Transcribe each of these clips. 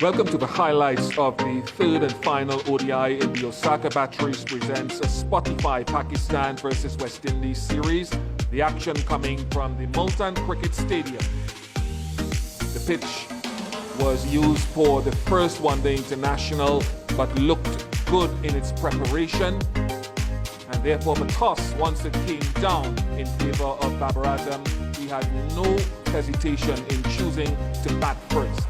Welcome to the highlights of the third and final ODI in the Osaka Batteries presents a Spotify Pakistan versus West Indies series. The action coming from the Multan Cricket Stadium. The pitch was used for the first one-day international but looked good in its preparation. And therefore the toss, once it came down in favor of Babar Azam, he had no hesitation in choosing to bat first.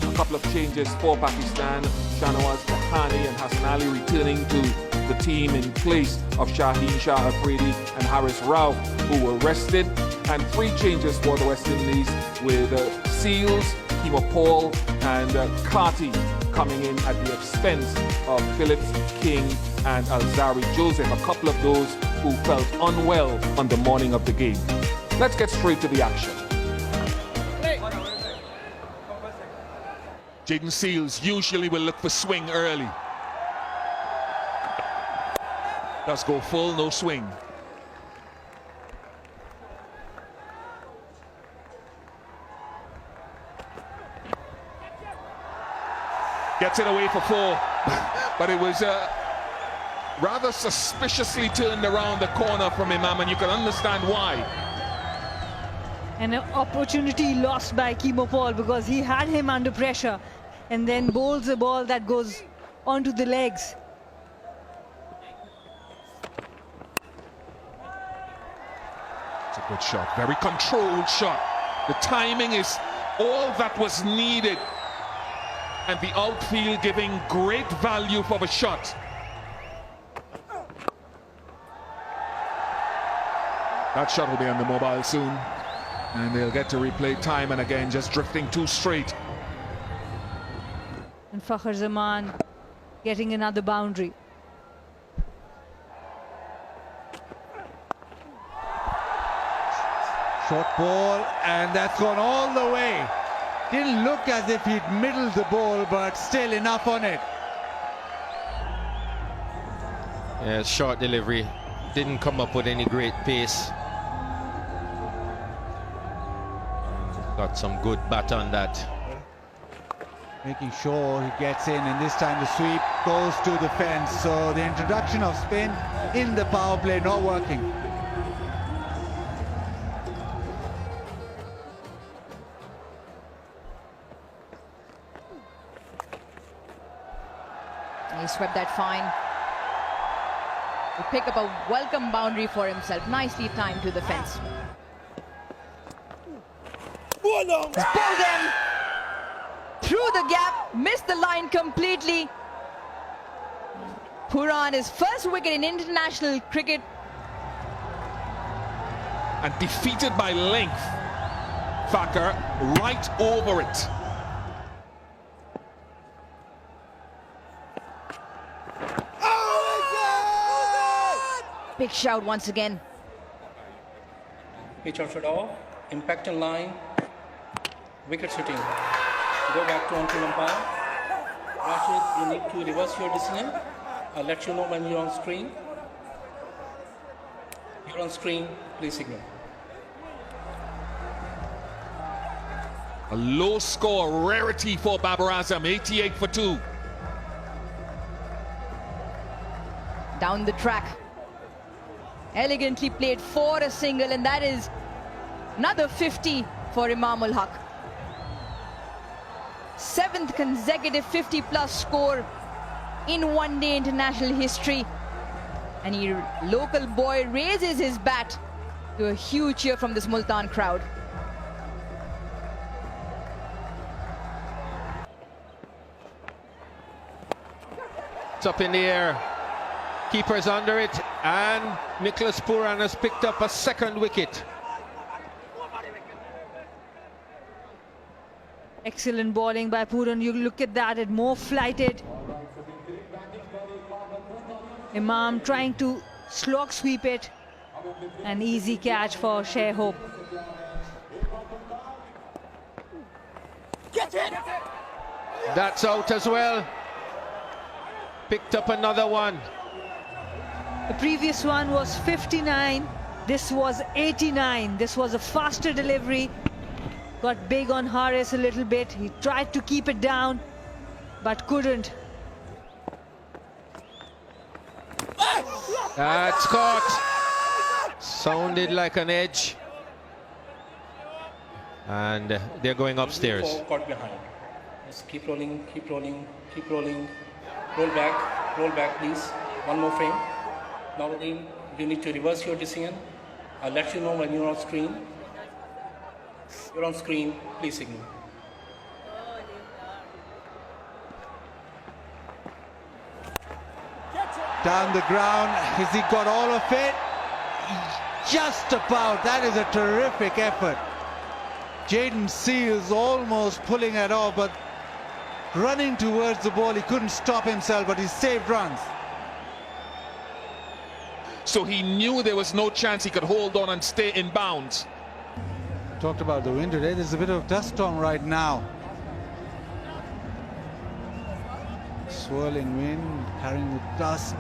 A couple of changes for Pakistan, Shanawaz Kahani and Hassan Ali returning to the team in place of Shaheen Shah Afridi and Haris Rao, who were rested, and 3 changes for the West Indies with Seals, Kimo Paul and Karti coming in at the expense of Phillips, King and Alzari Joseph, a couple of those who felt unwell on the morning of the game. Let's get straight to the action. Jaden Seals usually will look for swing early. Does go full, no swing. Gets it away for 4, but it was rather suspiciously turned around the corner from Imam, and you can understand why. An opportunity lost by Kimo Paul because he had him under pressure and then bowls a ball that goes onto the legs. It's a good shot, very controlled shot. The timing is all that was needed, and the outfield giving great value for the shot. That shot will be on the mobile soon, and they'll get to replay time and again, just drifting too straight. And Fakhar Zaman getting another boundary. Short ball, and that's gone all the way. Didn't look as if he'd middled the ball, but still enough on it. Yeah, short delivery. Didn't come up with any great pace. Got some good bat on that. Making sure he gets in, and this time the sweep goes to the fence. So the introduction of spin in the power play not working. He swept that fine. He pick up a welcome boundary for himself. Nicely timed to the fence. He's pulled them through the gap, missed the line completely. Puran, his first wicket in international cricket. And defeated by length. Fakhar right over it. Big shout once again. Pitch outside off, impact on line, wicket sitting. Go back to on-field umpire. Rashid, you need to reverse your decision. I'll let you know when you're on screen. You're on screen, please signal. A low score, rarity for Babar Azam, 88 for 2. Down the track. Elegantly played for a single, and that is another 50 for Imam ul Haq. 7th consecutive 50-plus score in one-day international history. And local boy raises his bat to a huge cheer from this Multan crowd. It's up in the air. Keeper's under it, and Nicholas Puran has picked up a 2nd wicket. Excellent bowling by Puran. You look at that, it more flighted. Imam trying to slog sweep it. An easy catch for Share Hope. That's out as well. Picked up another one. The previous one was 59. This was 89. This was a faster delivery. got big on Haris a little bit. He tried to keep it down, but couldn't. That's caught. Sounded like an edge. And they're going upstairs. Caught behind. Just keep rolling, keep rolling, keep rolling. Roll back, please. One more frame. Now again, you need to reverse your decision. I'll let you know when you're on screen. You're on screen, please signal. Down the ground, has he got all of it? Just about. That is a terrific effort. Jaden Seals almost pulling it off, but running towards the ball, he couldn't stop himself, but he saved runs. So he knew there was no chance he could hold on and stay in bounds. Talked about the wind today. There's a bit of dust storm right now. Swirling wind, carrying the dust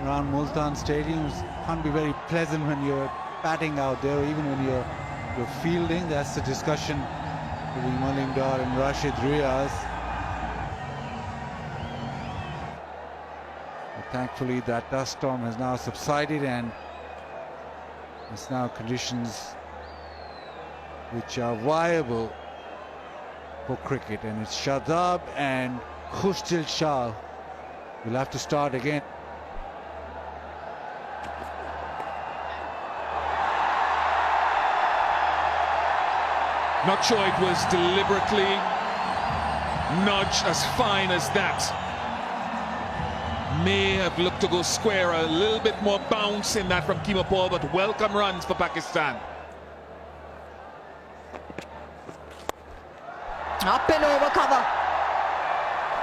around Multan Stadium. Can't be very pleasant when you're batting out there, or even when you're fielding. That's the discussion between Mulindar and Rashid Riaz. But thankfully that dust storm has now subsided, and it's now conditions which are viable for cricket, and it's Shadab and Khushtil Shah will have to start again. Not sure it was deliberately nudged as fine as that. May have looked to go square, a little bit more bounce in that from Keema Paul, but welcome runs for Pakistan. Up and over cover.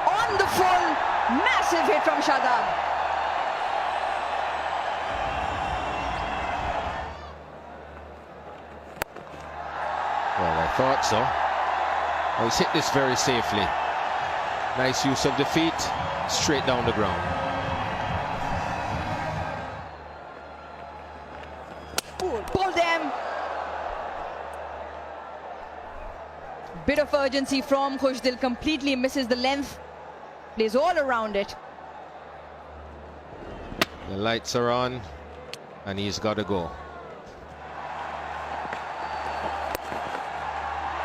On the full, massive hit from Shadab. Well, I thought so. Oh, he's hit this very safely. Nice use of the feet, straight down the ground. Pull them. Bit of urgency from Khushtil, completely misses the length. Plays all around it. The lights are on, and he's got to go.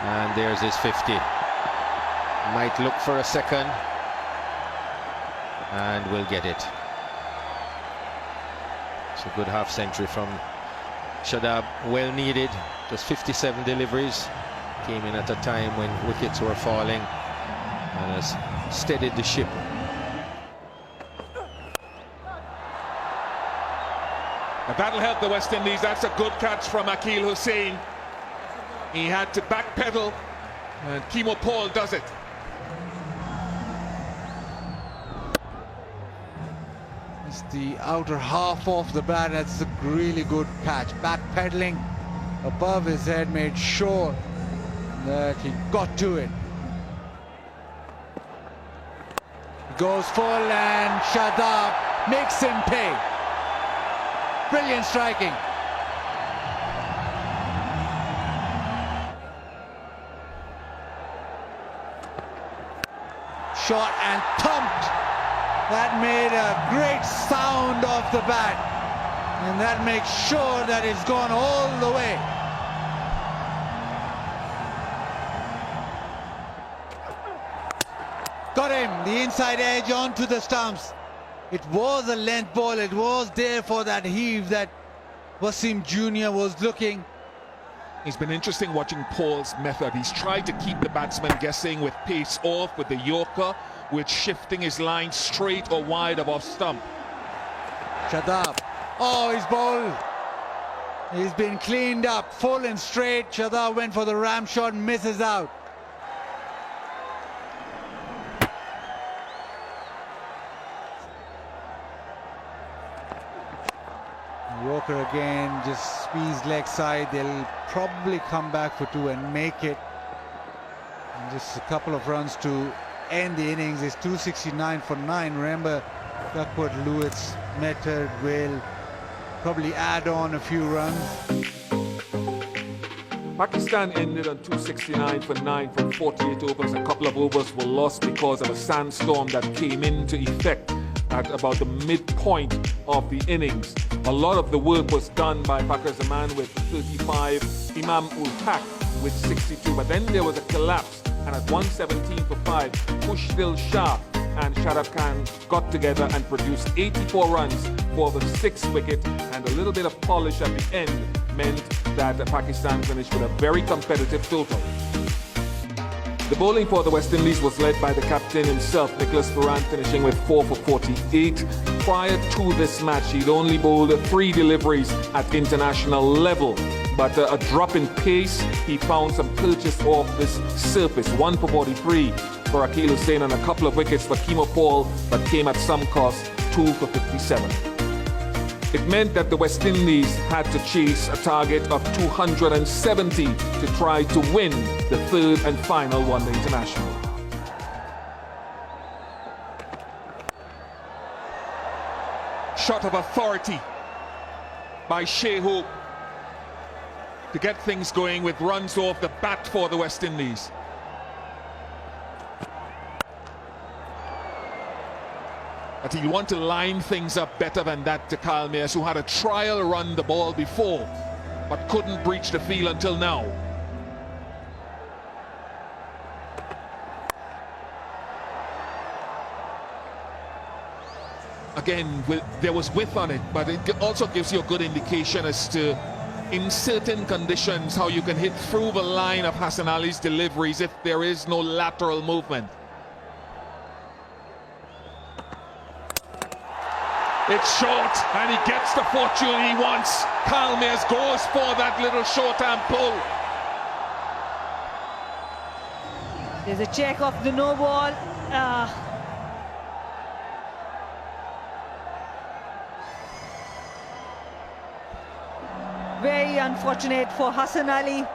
And there's his 50. Might look for a second, and will get it. It's a good half century from Shadab, well needed. Just 57 deliveries. Came in at a time when wickets were falling and has steadied the ship. Now that'll help the West Indies. That's a good catch from Akil Hussain. He had to backpedal, and Keema Paul does it. It's the outer half of the bat. That's a really good catch. Backpedaling above his head, made sure that he got to it. Goes full, and Shadab makes him pay. Brilliant striking. Shot and thumped. That made a great sound off the bat, and that makes sure that it's gone all the way. Got him, the inside edge onto the stumps. It was a length ball. It was there for that heave that Wasim Jr. was looking. It's been interesting watching Paul's method. He's tried to keep the batsman guessing with pace off, with the Yorker, with shifting his line straight or wide of off stump. Shadab. Oh, he's bowled. He's been cleaned up, full and straight. Shadab went for the ram shot and misses out. Walker again, just squeeze leg side. They'll probably come back for two and make it. And just a couple of runs to end the innings. It's 269 for 9. Remember, Duckworth Lewitt's method will probably add on a few runs. Pakistan ended on 269 for 9 from 48 overs. A couple of overs were lost because of a sandstorm that came into effect at about the midpoint of the innings. A lot of the work was done by Pakar Zaman with 35, Imam ul Haq with 62, but then there was a collapse, and at 117 for 5, Khushil Shah and Shadab Khan got together and produced 84 runs for the 6th wicket, and a little bit of polish at the end meant that Pakistan finished with a very competitive total. The bowling for the West Indies was led by the captain himself, Nicholas Ferrand, finishing with 4 for 48. Prior to this match, he'd only bowled 3 deliveries at international level. But a drop in pace, he found some purchase off this surface. 1 for 43 for Akeal Hussain and a couple of wickets for Kemo Paul, but came at some cost, 2 for 57. It meant that the West Indies had to chase a target of 270 to try to win the 3rd and final one-day international. Shot of authority by Shai Hope to get things going with runs off the bat for the West Indies. But he'll want to line things up better than that to Kyle Mayers, who had a trial run the ball before, but couldn't breach the field until now. Again, there was width on it, but it also gives you a good indication as to, in certain conditions, how you can hit through the line of Hassan Ali's deliveries if there is no lateral movement. It's short, and he gets the fortune he wants. Kyle Mayers goes for that little short-arm pull. There's a check of the no ball. Very unfortunate for Hassan Ali.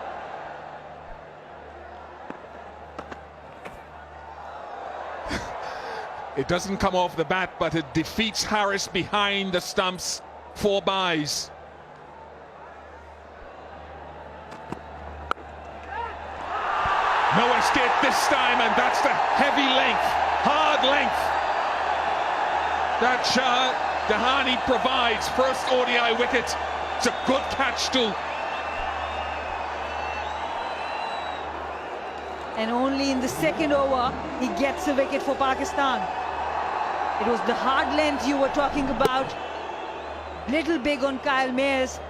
It doesn't come off the bat, but it defeats Harris behind the stumps. 4 byes. No escape this time, and that's the heavy length, hard length that Shah Dahani provides. First ODI wicket. It's a good catch too. And only in the 2nd over, he gets a wicket for Pakistan. It was the hard length you were talking about. Little big on Kyle Mayers,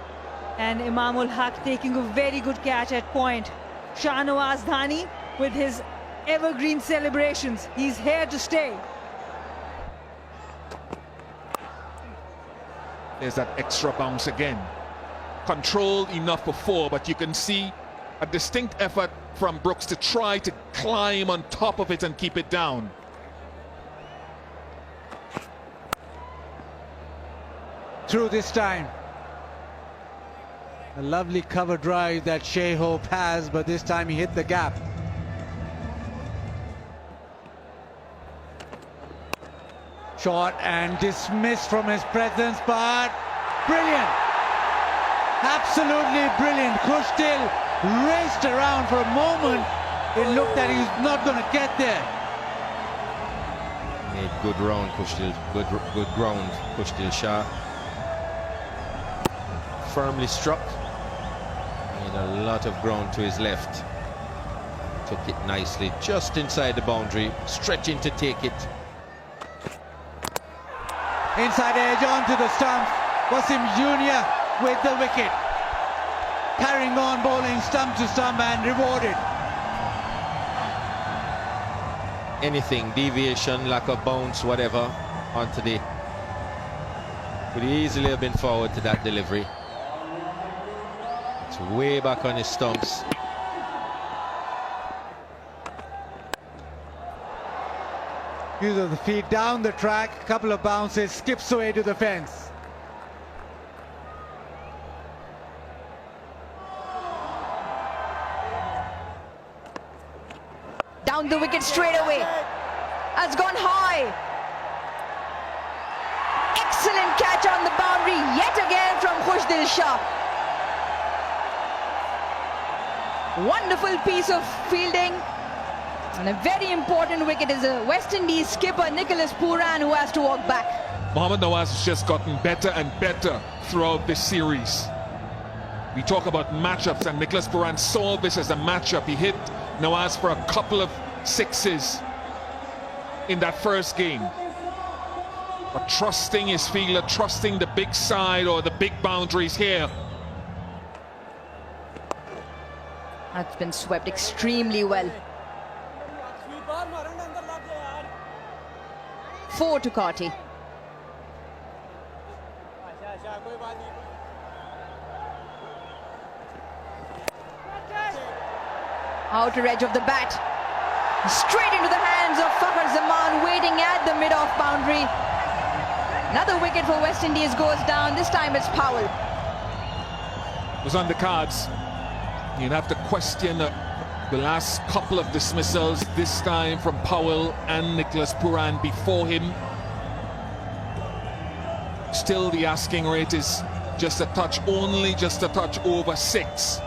and Imam ul Haq taking a very good catch at point. Shahnawaz Dhani with his evergreen celebrations. He's here to stay. There's that extra bounce again. Controlled enough for 4, but you can see a distinct effort from Brooks to try to climb on top of it and keep it down. Through this time. A lovely cover drive that Shai Hope has, but this time he hit the gap. Shot and dismissed from his presence, but brilliant. Absolutely brilliant. Khushil raced around for a moment. It looked that he was not going to get there. Made good round, Khushil. Good ground, Khushil Shah. Firmly struck. Made a lot of ground to his left. Took it nicely, just inside the boundary, stretching to take it. Inside edge onto the stump. Wasim Jr. with the wicket. Carrying on, bowling stump to stump and rewarded. Anything, deviation, lack of bounce, whatever, onto the... Could easily have been forward to that delivery. It's way back on his stumps. Use of the feet down the track, a couple of bounces, skips away to the fence. Down the wicket straight away. Has gone high. Excellent catch on the boundary yet again from Khushil Shah. Wonderful piece of fielding. And a very important wicket is a West Indies skipper, Nicholas Pooran, who has to walk back. Mohammad Nawaz has just gotten better and better throughout this series. We talk about matchups, and Nicholas Pooran saw this as a matchup. He hit Nawaz for a couple of sixes in that first game. But trusting his fielder, trusting the big side or the big boundaries here. That's been swept extremely well. 4 to Carty. Outer edge of the bat. Straight into the hands of Fakhar Zaman, waiting at the mid-off boundary. Another wicket for West Indies goes down. This time it's Powell. It was on the cards. You'd have to question the last couple of dismissals, this time from Powell and Nicholas Pooran before him. Still, the asking rate is just a touch, only just a touch over 6.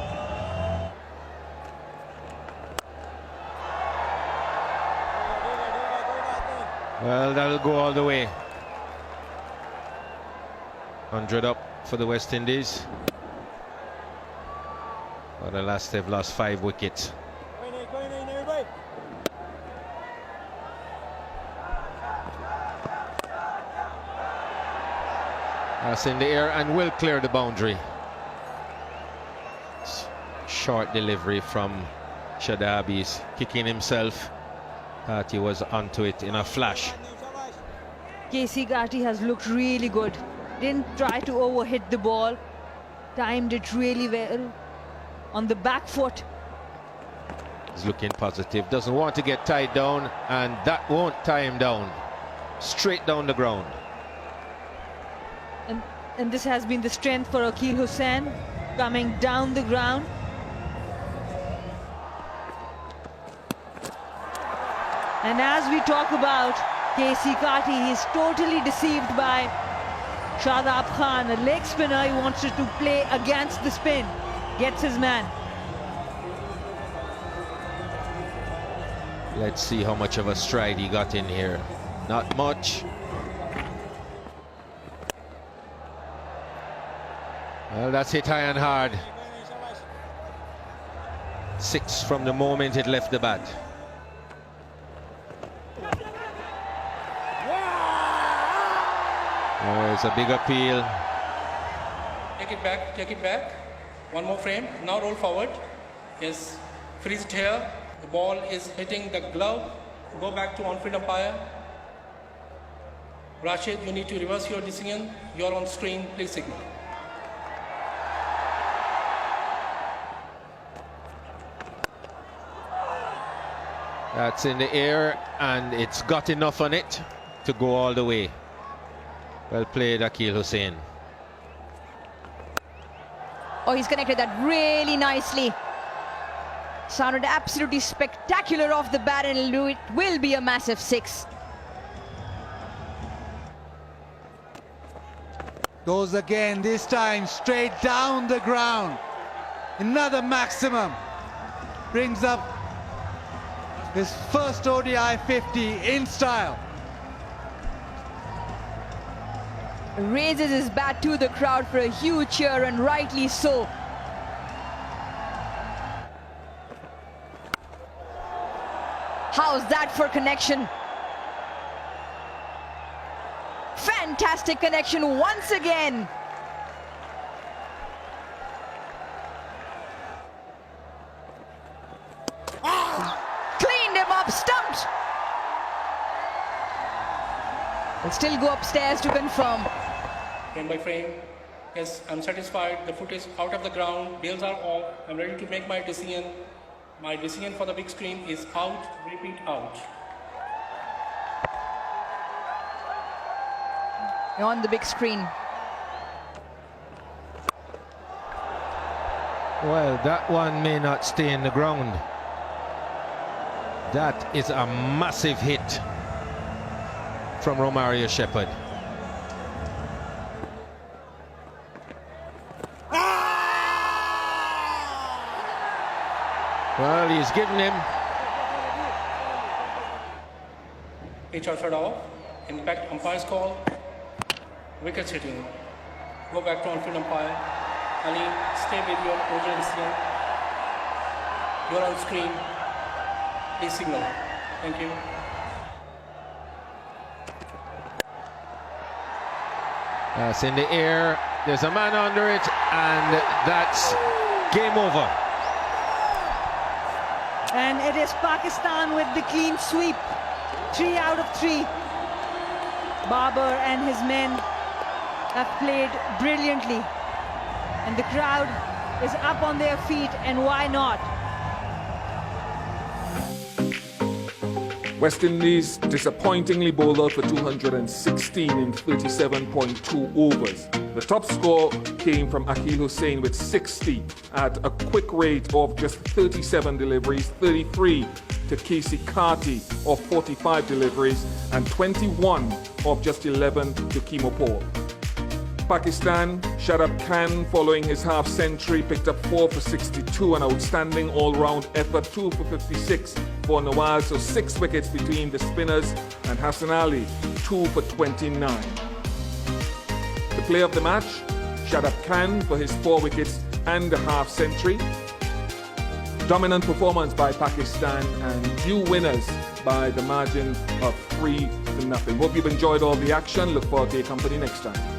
Well, that'll go all the way. 100 up for the West Indies. But alas, they've lost 5 wickets. That's in the air and will clear the boundary. Short delivery from Shadab. He's kicking himself. Thought he was onto it in a flash. KC Carty has looked really good. Didn't try to overhit the ball. Timed it really well. On the back foot. He's looking positive. Doesn't want to get tied down, and that won't tie him down. Straight down the ground. And this has been the strength for Akeal Hussain, coming down the ground. And as we talk about KC Carty, he's totally deceived by Shadab Khan, a leg spinner. He wants to play against the spin. Gets his man. Let's see how much of a stride he got in here. Not much. Well, that's hit high and hard. 6 from the moment it left the bat. There's a big appeal. Take it back, take it back. One more frame. Now roll forward. Yes, freeze it here. The ball is hitting the glove. Go back to on-field umpire. Rashid, you need to reverse your decision. You're on screen. Please signal. That's in the air, and it's got enough on it to go all the way. Well played, Akeal Hussain. Oh, he's connected that really nicely. Sounded absolutely spectacular off the bat, and it will be a massive 6. Goes again, this time straight down the ground. Another maximum. Brings up his first ODI 50 in style. Raises his bat to the crowd for a huge cheer, and rightly so. How's that for connection? Fantastic connection once again. Cleaned him up, stumped. Will still go upstairs to confirm. Frame by frame. Yes, I'm satisfied. The foot is out of the ground. Bails are off. I'm ready to make my decision. My decision for the big screen is out. Repeat, out. On the big screen. Well, that one may not stay in the ground. That is a massive hit from Romario Shepherd. Well, he's given him. HR third off. Impact umpire's call. Wicket sitting. Go back to on-field umpire. Ali, stay with your original decision. You're on screen. Please signal. Thank you. That's in the air. There's a man under it, and that's game over. And it is Pakistan with the clean sweep. 3 out of 3. Babar and his men have played brilliantly. And the crowd is up on their feet, and why not? West Indies disappointingly bowled out for 216 in 37.2 overs. The top score came from Akhil Hussain with 60 at a quick rate of just 37 deliveries, 33 to Casey Karti of 45 deliveries, and 21 of just 11 to Kimo Paul. Pakistan, Shadab Khan, following his half-century, picked up 4 for 62, an outstanding all-round effort, 2 for 56 for Nawaz, so 6 wickets between the spinners, and Hassan Ali, 2 for 29. The player of the match, Shadab Khan, for his 4 wickets and a half-century. Dominant performance by Pakistan and due winners by the margin of 3-0. Hope you've enjoyed all the action. Look forward to your company next time.